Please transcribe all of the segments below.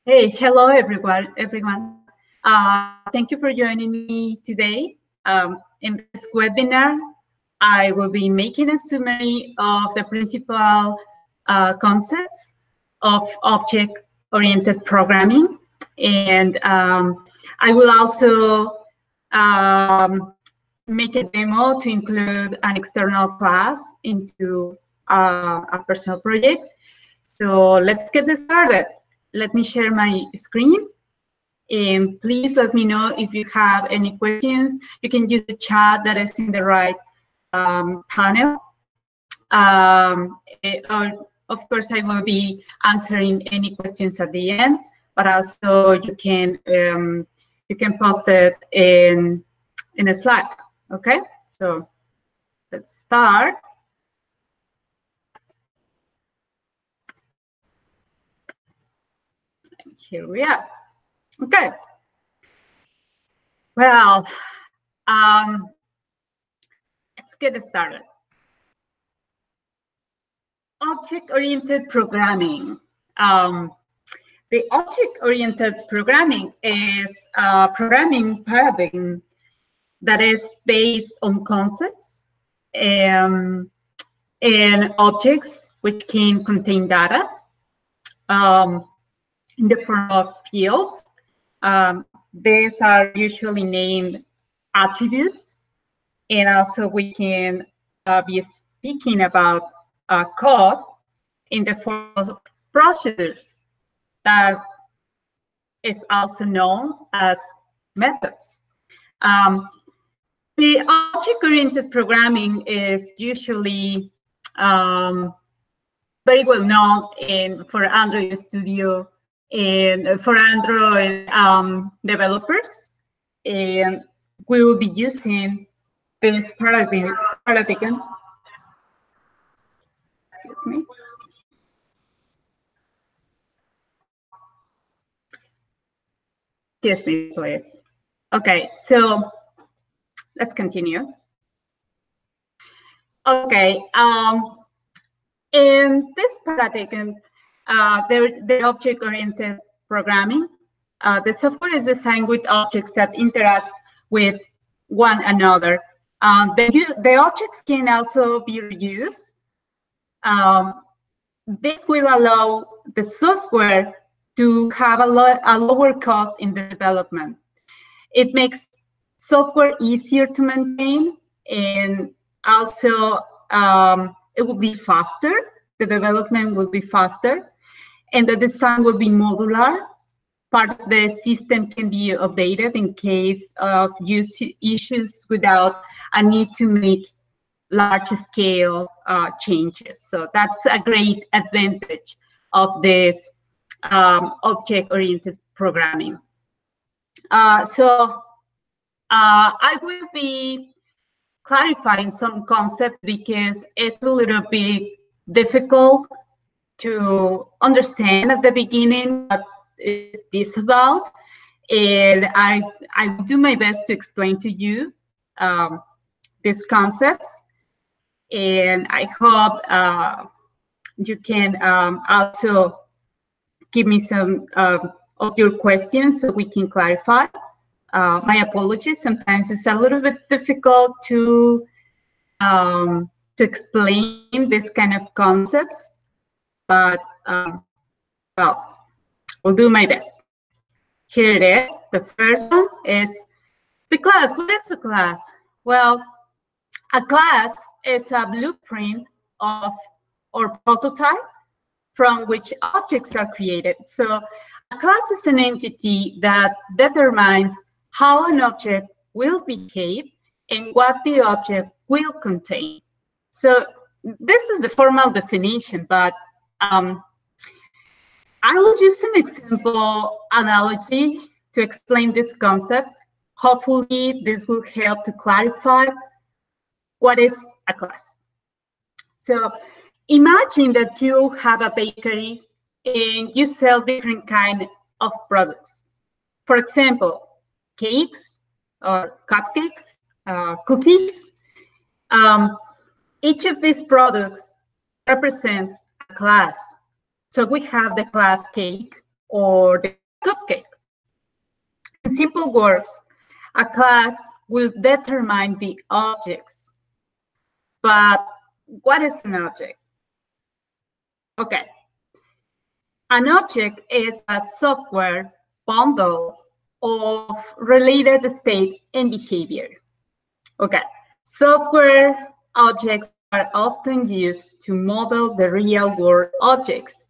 Hey, hello everyone. Thank you for joining me today. In this webinar, I will be making a summary of the principal concepts of object-oriented programming. And I will also make a demo to include an external class into a personal project. So let's get this started. Let me share my screen. And please let me know if you have any questions. You can use the chat that is in the right panel. Or of course, I will be answering any questions at the end, but also you can post it in a Slack. Okay, so let's start. Here we are. Okay. Well, let's get started. Object-oriented programming. The object-oriented programming is a programming paradigm that is based on concepts and objects which can contain data in the form of fields. These are usually named attributes, and also we can be speaking about code in the form of procedures that is also known as methods. The object-oriented programming is usually very well known for Android Studio and for Android developers. And we will be using this paradigm. Excuse me. Excuse me, please. Okay, so let's continue. Okay, in this paradigm, the object-oriented programming, the software is designed with objects that interact with one another. The objects can also be reused. This will allow the software to have a lower cost in the development. It makes software easier to maintain, and also it will be faster. The development will be faster, and the design will be modular. Part of the system can be updated in case of issues without a need to make large-scale changes. So that's a great advantage of this object-oriented programming. I will be clarifying some concepts because it's a little bit difficult to understand at the beginning what is this about, and I will do my best to explain to you these concepts, and I hope you can also give me some of your questions so we can clarify. My apologies. Sometimes it's a little bit difficult to explain this kind of concepts, but well, I'll do my best. Here it is. The first one is the class. What is a class? Well, a class is a blueprint of or prototype from which objects are created. So a class is an entity that determines how an object will behave and what the object will contain. So this is the formal definition, but I will use an example analogy to explain this concept. Hopefully, this will help to clarify what is a class. So imagine that you have a bakery and you sell different kinds of products. For example, cakes or cupcakes, cookies. Each of these products represents a class. So we have the class cake or the cupcake. In simple words, a class will determine the objects. But what is an object? Okay. An object is a software bundle of related state and behavior. Okay. Software objects are often used to model the real world objects,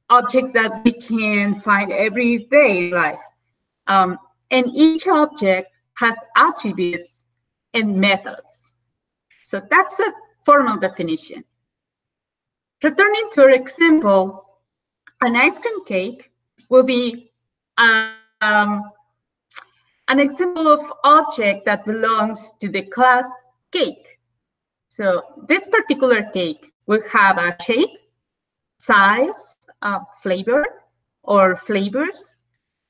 objects that we can find every day in life. And each object has attributes and methods. So that's a formal definition. Returning to our example, an ice cream cake will be an example of object that belongs to the class cake. So this particular cake will have a shape, size, flavor or flavors,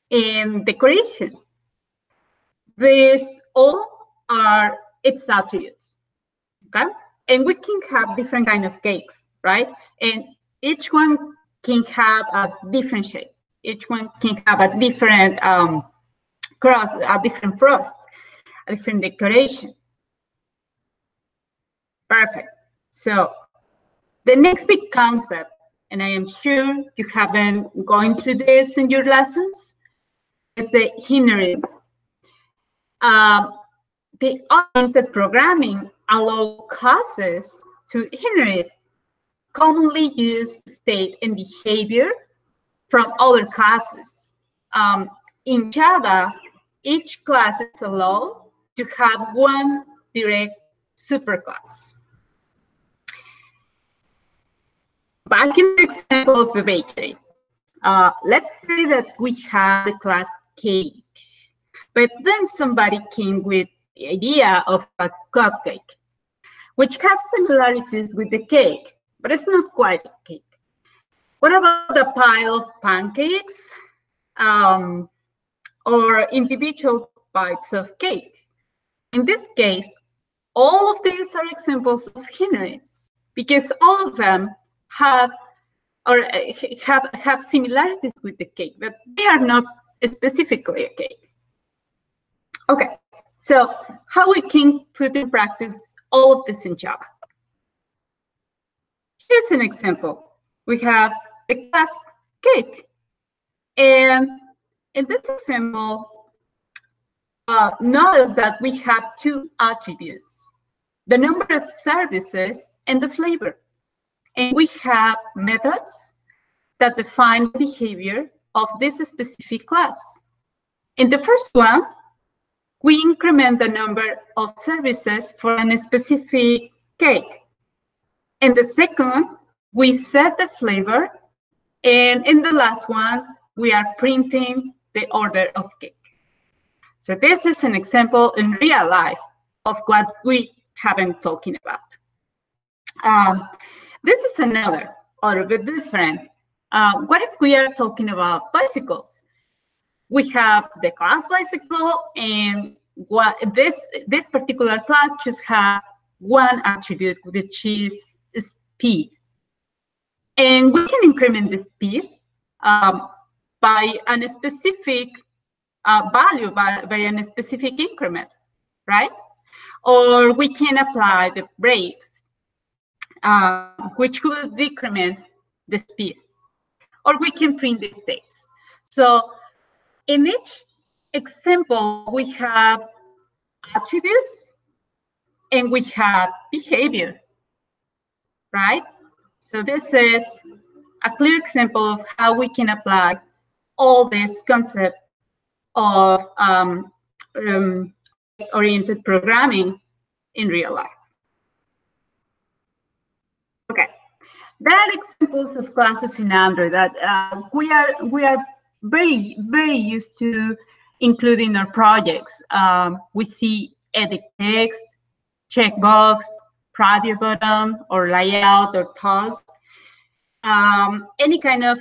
and decoration. These all are its attributes, okay? And we can have different kind of cakes, right? And each one can have a different shape. Each one can have a different crust, a different frost, a different decoration. Perfect. So the next big concept, and I am sure you haven't gone through this in your lessons, is the inheritance. The oriented programming allows classes to inherit commonly used state and behavior from other classes. In Java, each class is allowed to have one direct superclass. Back in the example of the bakery, let's say that we have the class cake, but then somebody came with the idea of a cupcake, which has similarities with the cake, but it's not quite a cake. What about a pile of pancakes or individual bites of cake? In this case, all of these are examples of inheritance because all of them have similarities with the cake, but they are not specifically a cake. Okay, so how we can put in practice all of this in Java? Here's an example. We have the class cake, and in this example, notice that we have two attributes: the number of services and the flavor. And we have methods that define the behavior of this specific class. In the first one, we increment the number of services for a specific cake. In the second, we set the flavor. And in the last one, we are printing the order of cake. So this is an example in real life of what we have been talking about. This is another, a little bit different. What if we are talking about bicycles? We have the class bicycle, and what this particular class just has one attribute, which is speed. And we can increment the speed by a specific value, by a specific increment, right? Or we can apply the brakes, which will decrement the speed, or we can print the states. So in each example, we have attributes and we have behavior, right? So this is a clear example of how we can apply all this concept of oriented programming in real life. Okay, there are examples of classes in Android that we are very used to include in our projects. We see edit text, checkbox, radio button, or layout or task. Any kind of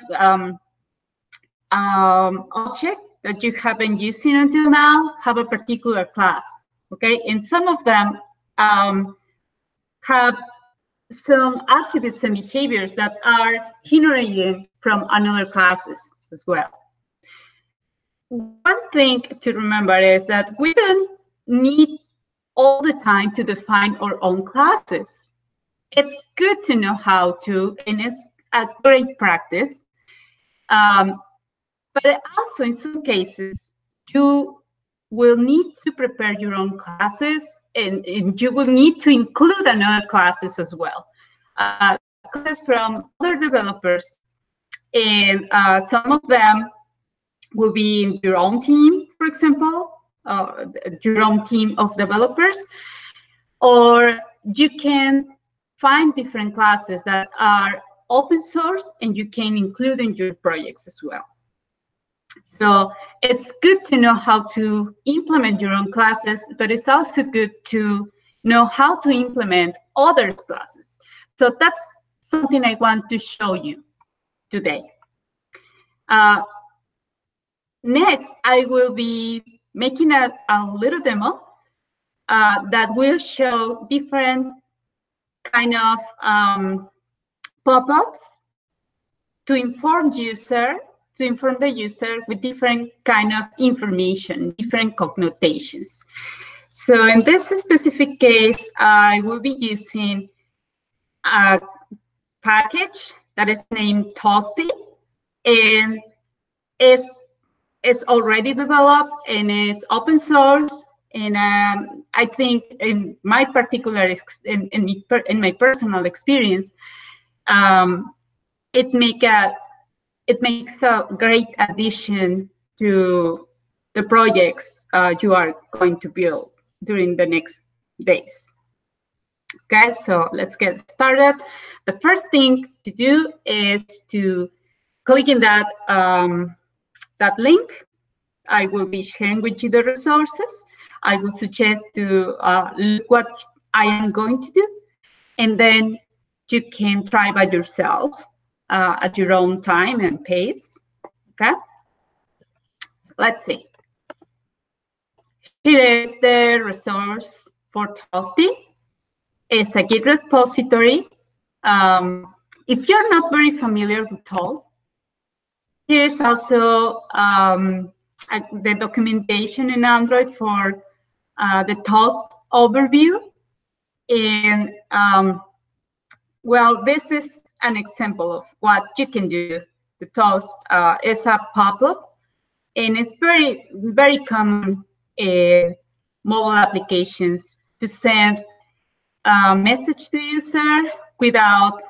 object that you have been using until now have a particular class. Okay, and some of them have some attributes and behaviors that are inherited from another classes as well. One thing to remember is that we don't need all the time to define our own classes. It's good to know how to, and it's a great practice. But also in some cases, you will need to prepare your own classes, and you will need to include another classes as well. Classes from other developers, and some of them will be in your own team, for example, your own team of developers, or you can find different classes that are open source and you can include in your projects as well. So it's good to know how to implement your own classes, but it's also good to know how to implement others' classes. So that's something I want to show you today. Next, I will be making a little demo that will show different kind of pop-ups to inform the user with different kind of information, different connotations. So in this specific case, I will be using a package that is named Toasty, and it's already developed and is open source. And I think in my particular, in my personal experience, it makes a great addition to the projects you are going to build during the next days. Okay, so let's get started. The first thing to do is to click in that that link. I will be sharing with you the resources. I will suggest to look what I am going to do, and then you can try by yourself at your own time and pace. Okay, so let's see. Here is the resource for Toasty. It's a Git repository. If you're not very familiar with Toast, here is also the documentation in Android for the Toast overview. And well, this is an example of what you can do. The Toast is a pop-up, and it's very, very common in mobile applications to send a message to user without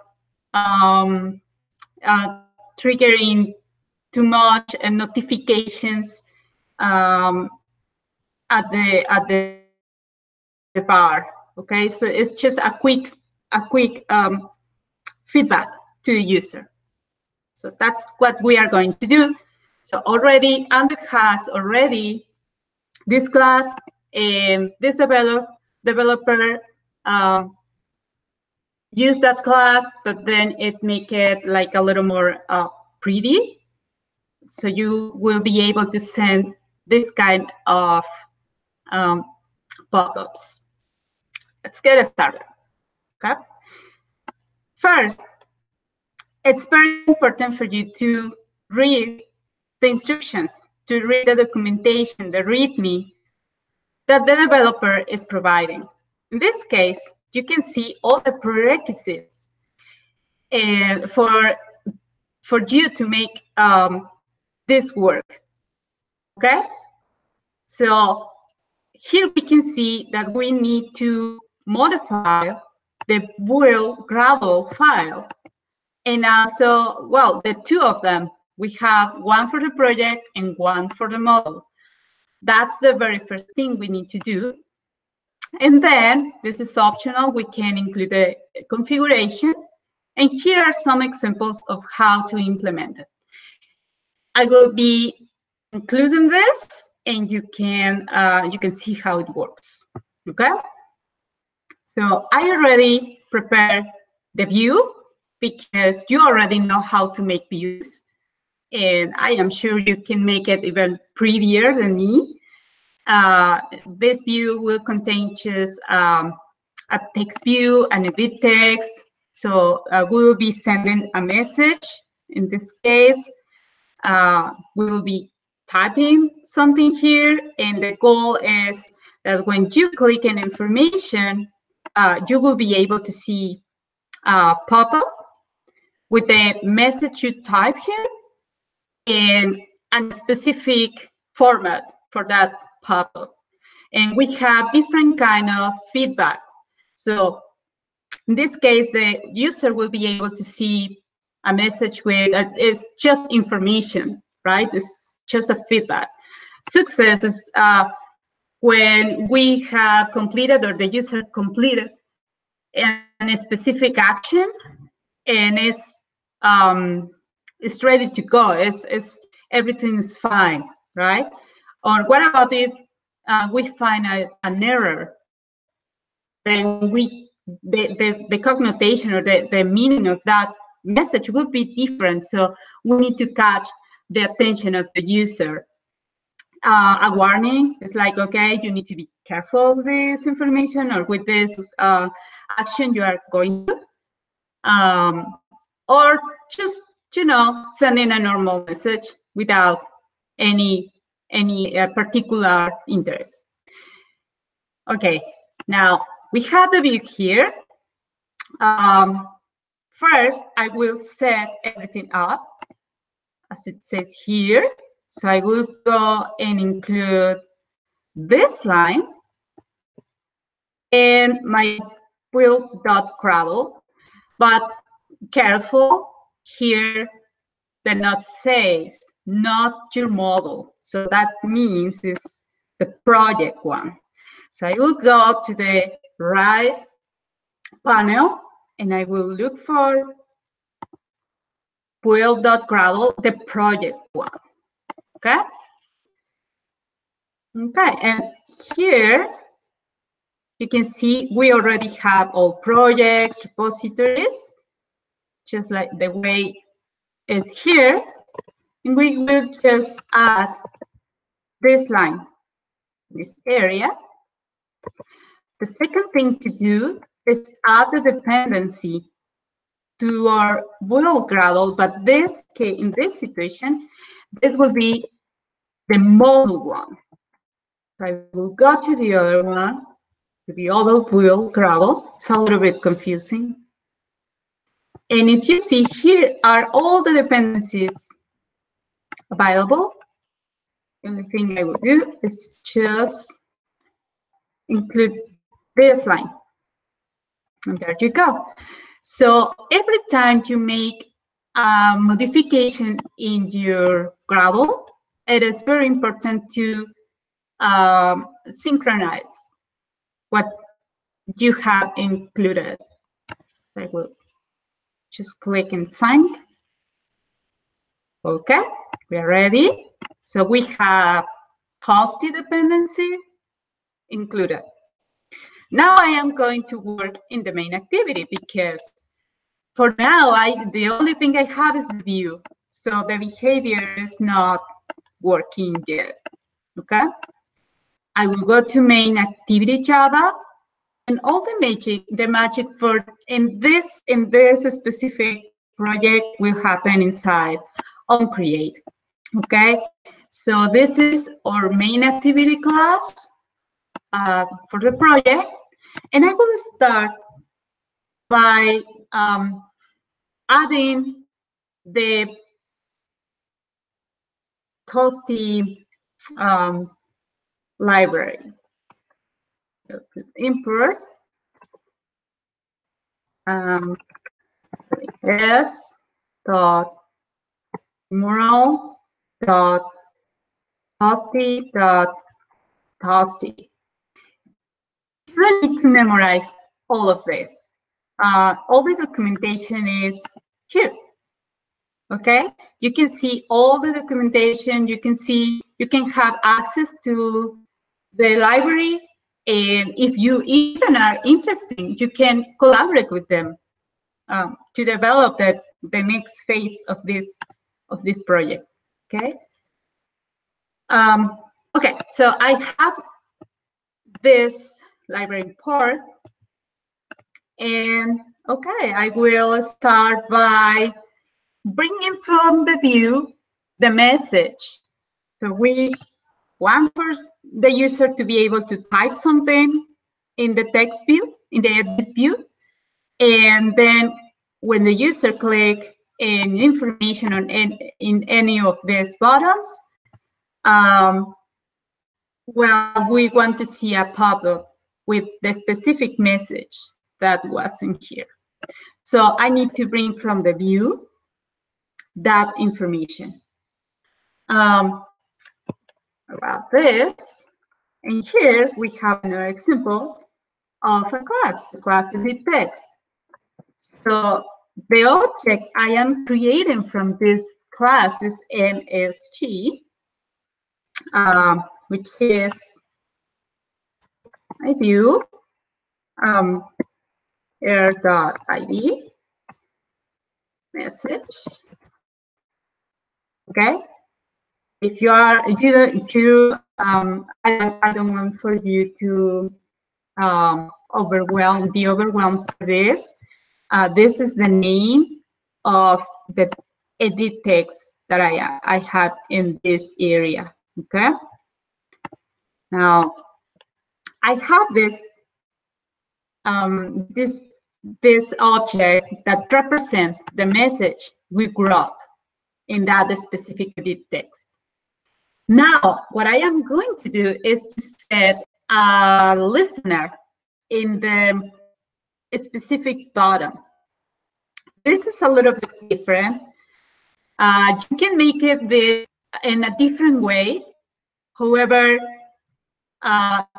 triggering too much notifications at the bar. Okay, so it's just a quick feedback to the user. So that's what we are going to do. So already Android has already this class, and this developer use that class, but then it make it like a little more pretty. So you will be able to send this kind of pop-ups. Let's get started. Okay. First, it's very important for you to read the instructions, to read the documentation, the README that the developer is providing. In this case, you can see all the prerequisites for you to make this work. Okay? So here we can see that we need to modify the Boole Gradle file. And also, well, the two of them, we have one for the project and one for the model. That's the very first thing we need to do. And then, this is optional, we can include the configuration. And here are some examples of how to implement it. I will be including this, and you can see how it works. Okay? So I already prepared the view because you already know how to make views, and I am sure you can make it even prettier than me. This view will contain just a text view and a bit text, So we will be sending a message. In this case, we will be typing something here, and the goal is that when you click an information, you will be able to see a pop-up with the message you type here in a specific format for that pop-up. And we have different kind of feedbacks. So in this case, the user will be able to see a message with it's just information, right? It's just a feedback. Success is when we have completed or the user completed a specific action and is ready to go. Everything is fine, right? Or what about if we find an error? Then the connotation or the meaning of that message would be different. So we need to catch the attention of the user. A warning is like, okay, you need to be careful with this information or with this action you are going to. Or just, sending a normal message without any particular interest. Okay, now we have the view here. First, I will set everything up as it says here. So I will go and include this line and my wheel.gradle, but careful here, the note says not your model. So that means it's the project one. So I will go to the right panel and I will look for wheel.gradle, the project one. Okay. Okay, and here you can see we already have all projects, repositories, just like the way it's here. And we will just add this line, this area. The second thing to do is add the dependency to our wheel.gradle, but in this situation, this will be the model one. So I will go to the other one, to the other wheel.gradle. It's a little bit confusing. And if you see, here are all the dependencies available. The only thing I will do is just include this line. And there you go. So every time you make a modification in your Gradle, it is very important to synchronize what you have included. I will just click and sync. Okay, we are ready. So we have Toasty dependency included. Now I am going to work in the main activity because for now, the only thing I have is the view. So the behavior is not working yet, okay? I will go to main activity Java, and all the magic for in this specific project will happen inside onCreate, okay? So this is our main activity class for the project, and I will start by adding the Toasty library. Import s dot mural dot toasty dot toasty. You don't need to memorize all of this. All the documentation is here. Okay, you can see all the documentation. You can have access to the library, and if you even are interested, you can collaborate with them to develop the next phase of this project. Okay. Okay, so I have this library import, and Okay, I will start by bringing from the view the message. So we want for the user to be able to type something in the text view, in the edit view, and then when the user click in information on in any of these buttons, well, we want to see a pop-up with the specific message that was in here. So I need to bring from the view that information. About this, and here we have another example of a class. The class is the text. So the object I am creating from this class is MSG, which is my view air.id message. Okay. If you are, I don't want for you to be overwhelmed for this. This is the name of the edit text that I had in this area. Okay. Now I have this object that represents the message we grab in that specific edit text. Now, what I am going to do is to set a listener in the specific button. This is a little bit different. You can make it this in a different way. However,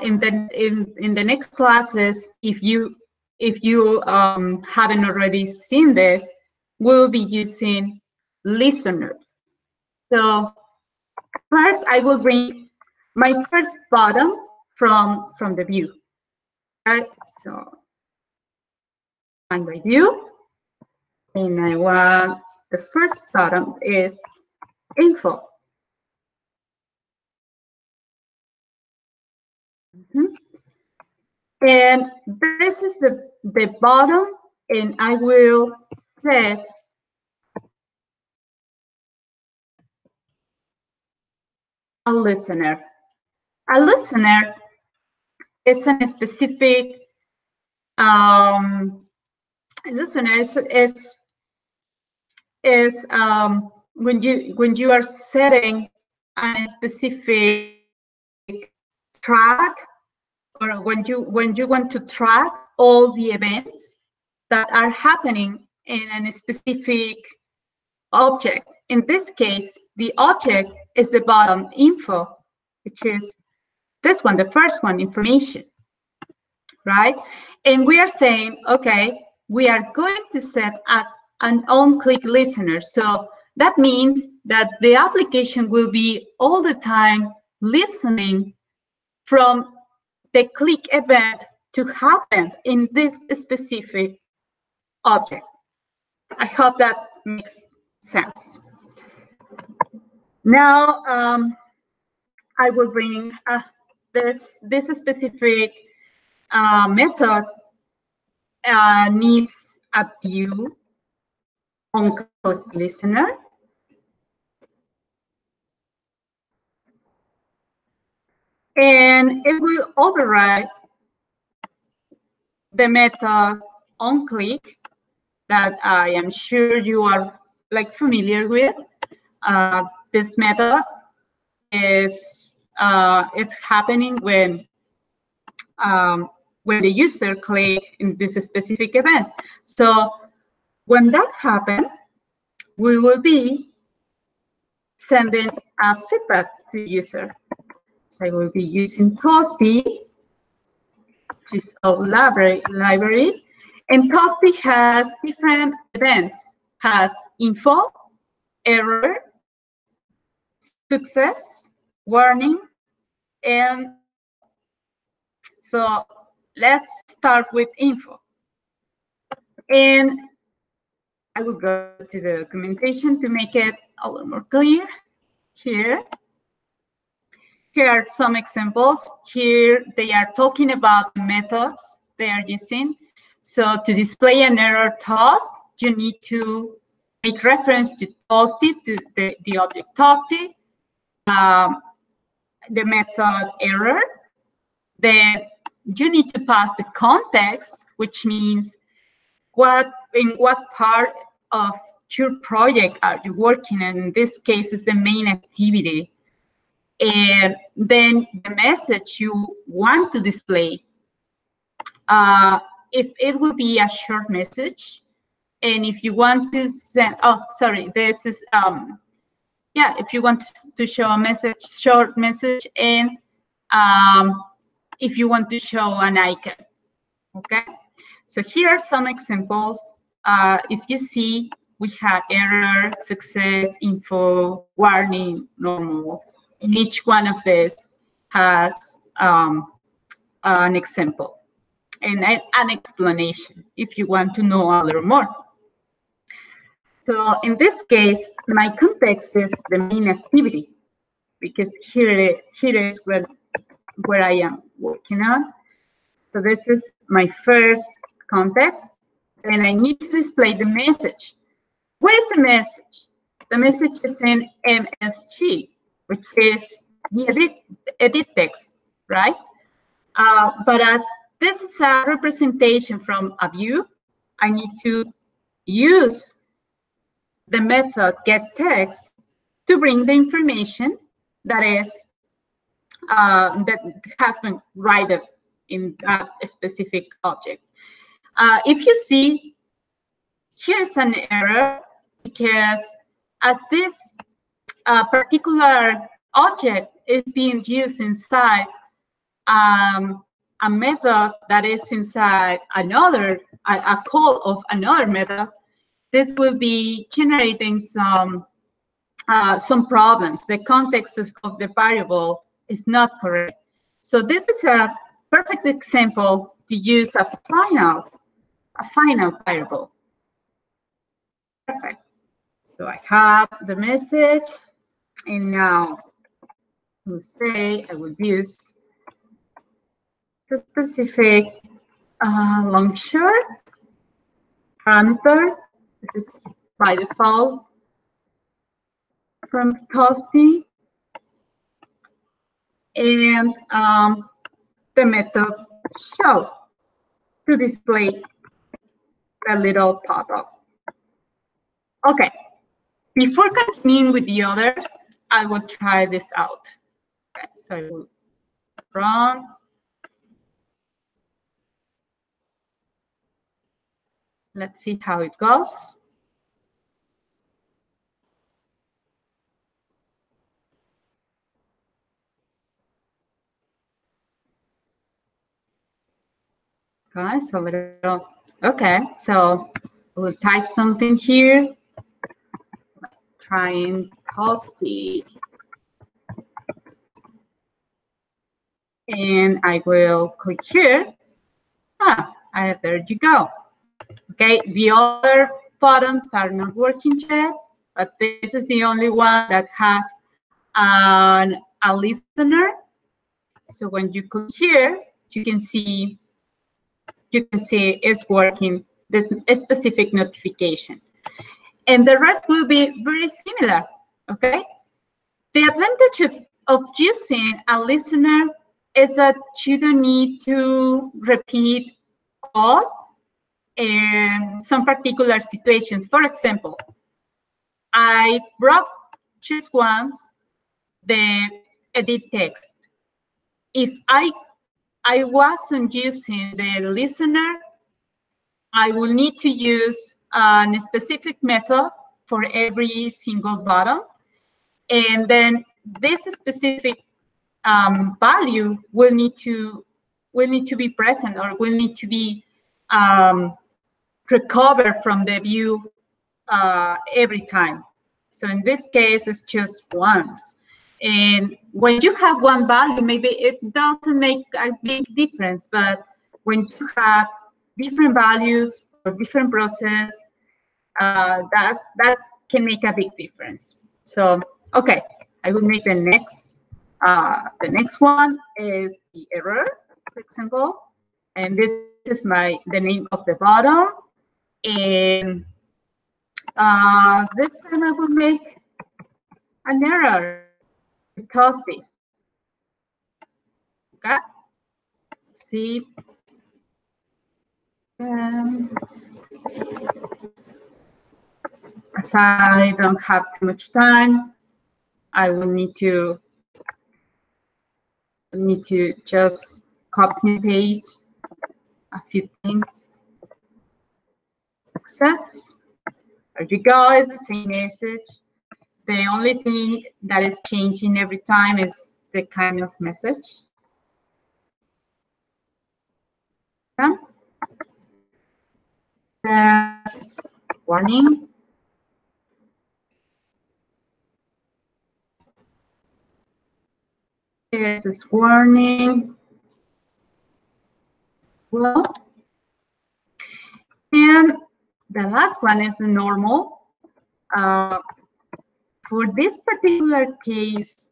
in the next classes, if you haven't already seen this, we'll be using listeners. So first, I will bring my first button from the view. Right? So find my view, and I want the first button is info. And this is the bottom, and I will set a listener. A listener is a specific listener is when you are setting a specific track, or when you want to track all the events that are happening in a specific object. In this case, the object is the bottom info, which is this one, the first one, information, right? And we are saying, okay, we are going to set an on-click listener. So that means that the application will be all the time listening from the click event to happen in this specific object. I hope that makes sense. Now, I will bring this specific method needs a view on click listener. And it will override the method onClick that I am sure you are familiar with. This method is it's happening when the user click in this specific event. So when that happens, we will be sending a feedback to the user. So I will be using Toasty, which is a library. And Toasty has different events. Has info, error, success, warning, and so let's start with info. And I will go to the documentation to make it a little more clear. Here are some examples. Here they are talking about the methods they are using. So to display an error tossed, you need to make reference to toasted, to the object toasted, the method error. Then you need to pass the context, which means in what part of your project are you working in? In this case, is the main activity. And then the message you want to display. If it will be a short message, and if you want to send, oh, sorry, this is, yeah, if you want to show a message, short message, and if you want to show an icon, okay? So here are some examples. If you see, we have error, success, info, warning, normal. And each one of these has an example and an explanation if you want to know a little more. So in this case, my context is the main activity, because here is where I am working on. So this is my first context, and I need to display the message. Where is the message? The message is in MSG, which is the edit text, right? But as this is a representation from a view, I need to use the method getText to bring the information that is that has been written in a specific object. If you see, here's an error, because as this particular object is being used inside a method that is inside another, a call of another method, this will be generating some problems. The context of the variable is not correct. So this is a perfect example to use a final variable. Perfect. So I have the message, and now we'll say I will use the specific long short parameter. This is by default from Toasty, and the method show to display a little pop-up. Okay, before continuing with the others, I will try this out. Okay, so I will run. Let's see how it goes. Okay, so little, okay, so we'll type something here. Trying Toasty. And I will click here. There you go. Okay, the other buttons are not working yet, but this is the only one that has a listener. So when you click here, you can see it's working, this specific notification. And the rest will be very similar, okay? The advantage of using a listener is that you don't need to repeat code in some particular situations. For example, I brought just once the edit text. If I wasn't using the listener, I will need to use a specific method for every single button, and then this specific value will need to be present, or will need to be recovered from the view every time. So in this case, it's just once. And when you have one value, maybe it doesn't make a big difference, but when you have different values or different process, that can make a big difference. So, okay, I will make the next one is the error, for example, and this is the name of the bottom, and this time I will make an error because the okay. See, as I don't have too much time, I will need to just copy and paste a few things. Success. There you go. It's the same message. The only thing that is changing every time is the kind of message. Okay. Warning. This is warning. Well, and the last one is the normal. For this particular case,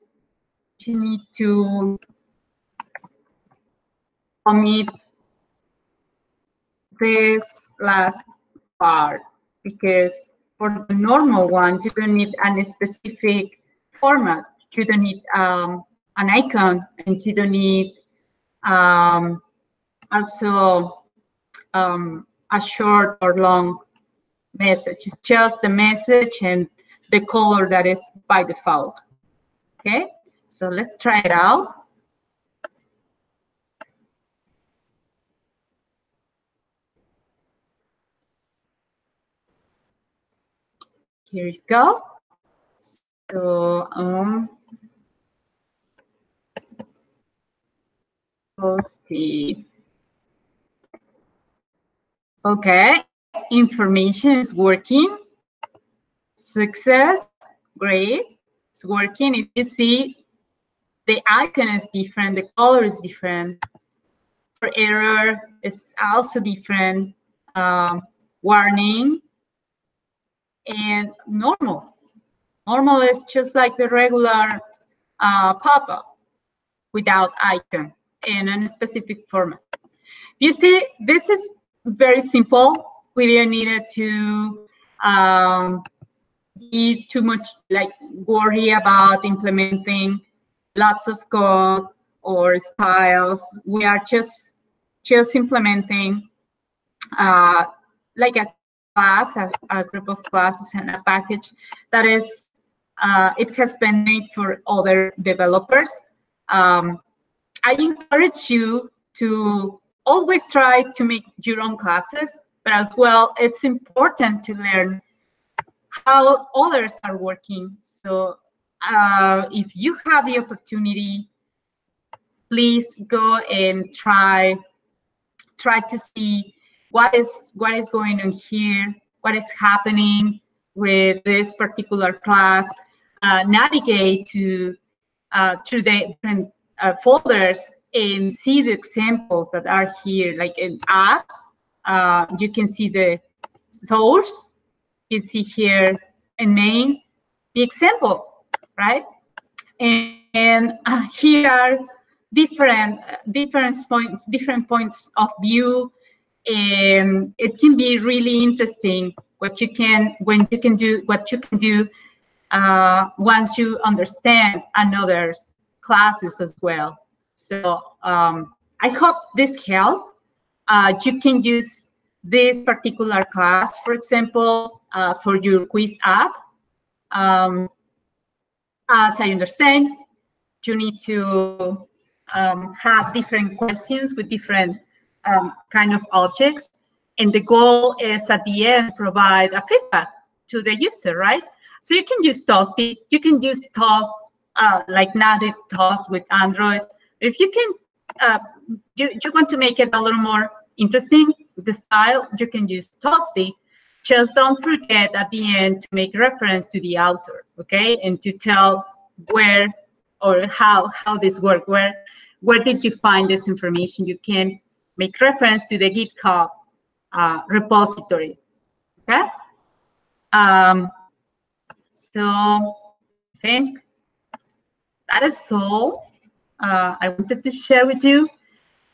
you need to omit this last part, because for the normal one, you don't need any specific format. You don't need an icon, and you don't need also a short or long message. It's just the message and the color that is by default. Okay, so let's try it out. Here you go. So let's see. Okay, information is working. Success, great, it's working. If you see, the icon is different, the color is different. For error, it's also different. Warning, and normal. Normal is just like the regular pop-up without icon in a specific format. You see, this is very simple. We didn't need to be too much like worry about implementing lots of code or styles. We are just implementing like a class, a group of classes and a package that is, it has been made for other developers. I encourage you to always try to make your own classes, but as well, it's important to learn how others are working. So if you have the opportunity, please go and try to see what is going on here, what is happening with this particular class. Navigate to through the different folders and see the examples that are here. Like an app, you can see the source. You see here in main the example, right? And here are different points of view, and it can be really interesting what you can do once you understand another's classes as well. So I hope this helped. You can use this particular class, for example, for your quiz app. As I understand, you need to have different questions with different kind of objects. And the goal is at the end, provide a feedback to the user, right? So you can use Toasty, you can use Toast, like native Toast with Android. If you can, you want to make it a little more interesting, the style, you can use Toasty. Just don't forget at the end to make reference to the author, okay? And to tell where or how this works. Where did you find this information? You can make reference to the GitHub repository, okay? So I think that is all I wanted to share with you.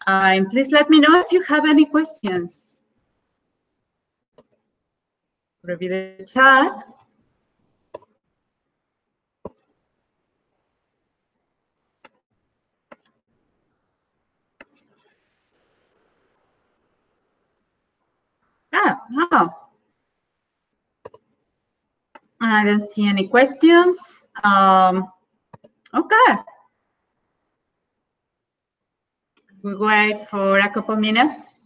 And please let me know if you have any questions. Review the chat. No. I don't see any questions. Okay. We'll wait for a couple minutes.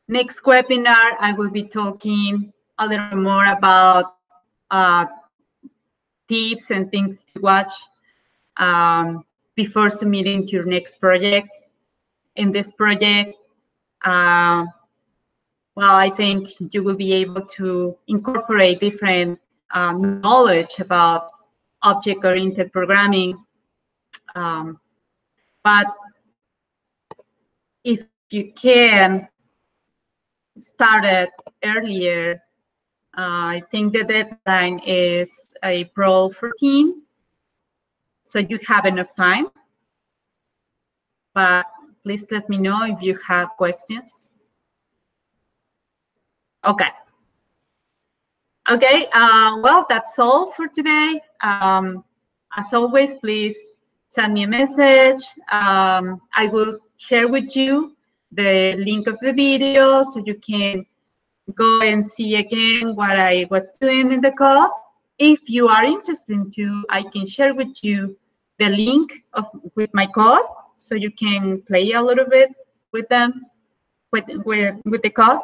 Next webinar, I will be talking a little more about tips and things to watch before submitting to your next project. In this project, well, I think you will be able to incorporate different knowledge about object-oriented programming. But if you can start it earlier, I think the deadline is April 14, so you have enough time. But please let me know if you have questions. Okay. Okay, well, that's all for today. As always, please send me a message. I will share with you the link of the video so you can go and see again what I was doing in the code. If you are interested to, I can share with you the link with my code so you can play a little bit with them, with the code.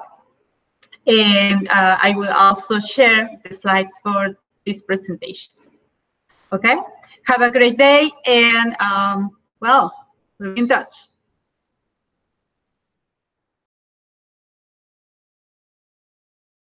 And I will also share the slides for this presentation. Okay, have a great day, and well, we're in touch.